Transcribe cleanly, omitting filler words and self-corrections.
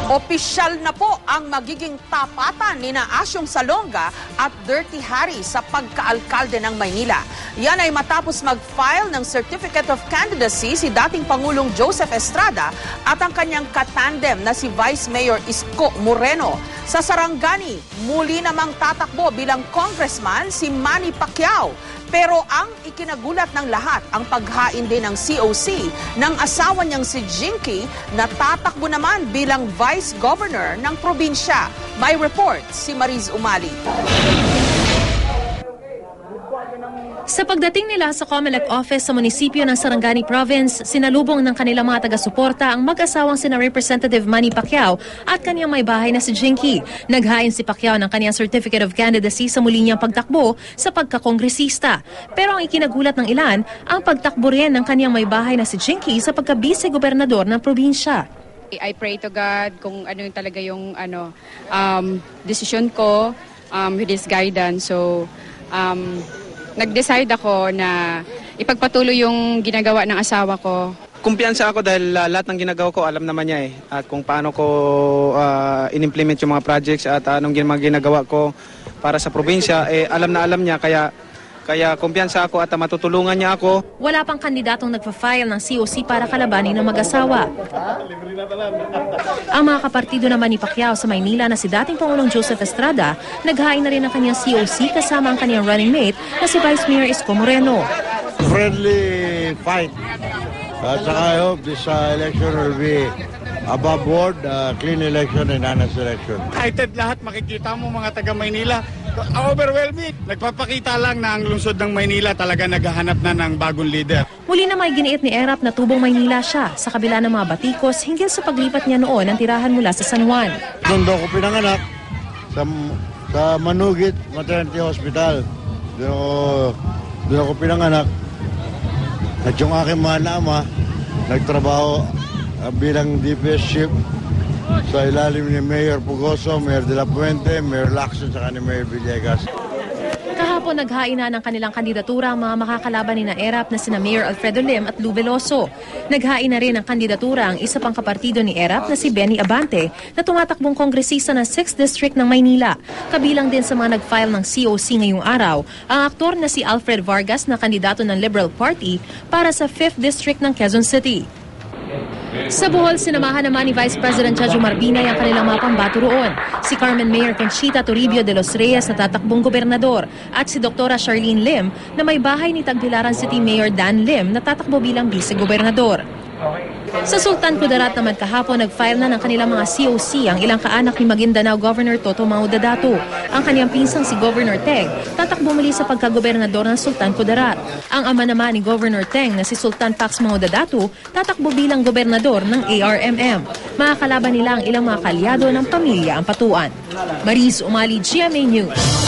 Opisyal na po ang magiging tapatan ni Asyong Salonga at Dirty Harry sa pagkaalkalde ng Maynila. Yan ay matapos mag-file ng Certificate of Candidacy si dating Pangulong Joseph Estrada at ang kanyang katandem na si Vice Mayor Isko Moreno. Sa Sarangani, muli namang tatakbo bilang congressman si Manny Pacquiao. Pero ang ikinagulat ng lahat ang paghain din ng COC ng asawa niyang si Jinky na tatakbo naman bilang Vice Governor ng probinsya. May report si Mariz Umali. Sa pagdating nila sa COMELEC office sa munisipyo ng Sarangani Province, sinalubong ng kanilang mga taga-suporta ang mag-asawang sina Representative Manny Pacquiao at kanyang may bahay na si Jinky. Naghain si Pacquiao ng kanyang Certificate of Candidacy sa muli niyang pagtakbo sa pagkakongresista. Pero ang ikinagulat ng ilan, ang pagtakbo rin ng kanyang may bahay na si Jinky sa pagka-vice-gobernador ng probinsya. I pray to God kung ano yung talaga yung decision ko with His guidance. So, nag-decide ako na ipagpatuloy yung ginagawa ng asawa ko. Kumpiyansa ako dahil lahat ng ginagawa ko alam naman niya at kung paano ko in-implement yung mga projects at anong ginagawa ko para sa probinsya, alam na alam niya kaya kumpiyansa ako at matutulungan niya ako. Wala pang kandidatong nagpa-file ng COC para kalabanin ng mag-asawa. Ang mga kapartido naman ni Pacquiao sa Maynila na si dating Pangulong Joseph Estrada, naghain na rin ang kanyang COC kasama ang kanyang running mate na si Vice Mayor Isko Moreno. Friendly fight. At saka I hope this election will be above board, clean election and honest election. Excited lahat, makikita mo mga taga Maynila. Overwhelming. Nagpapakita lang na ang lungsod ng Maynila talaga naghahanap na ng bagong leader. Muli na may giniit ni Erap na tubong Maynila siya sa kabila ng mga batikos hinggil sa paglipat niya noon ng tirahan mula sa San Juan. Doon ako pinanganak sa Manugit Maternity Hospital. Doon ako pinanganak. At yung aking mga ama, nagtrabaho bilang DPS chief sa ilalim ni Mayor Pugoso, Mayor de la Puente, Mayor Lacson, saka ni Mayor Villegas. Kahapon naghain na ng kanilang kandidatura ang mga makakalaban ni Erap na sina Mayor Alfredo Lim at Lou Veloso. Naghain na rin ang kandidatura ang isa pang kapartido ni Erap na si Benny Abante na tumatakbong kongresista ng 6th District ng Maynila. Kabilang din sa mga nag-file ng COC ngayong araw, ang aktor na si Alfred Vargas na kandidato ng Liberal Party para sa 5th District ng Quezon City. Sa Bohol, sinamahan naman ni Vice President Chajo Marbinay ang kanilang mga pambato roon. Si Carmen Mayor Conchita Toribio de los Reyes na tatakbong gobernador at si Dr. Charlene Lim na may bahay ni Tagbilaran City Mayor Dan Lim na tatakbo bilang vice-gobernador. Sa Sultan Kudarat naman kahapon, nag-file na ng kanilang mga COC ang ilang kaanak ni Maguindanao Governor Toto Maudadato. Ang kanyang pinsang si Governor Teng tatakbo muli sa pagkagobernador ng Sultan Kudarat. Ang ama naman ni Governor Teng na si Sultan Pax Maudadato tatakbo bilang gobernador ng ARMM. Makakalaban nila ang ilang mga kalyado ng pamilya Ampatuan. Mariz Umali, GMA News.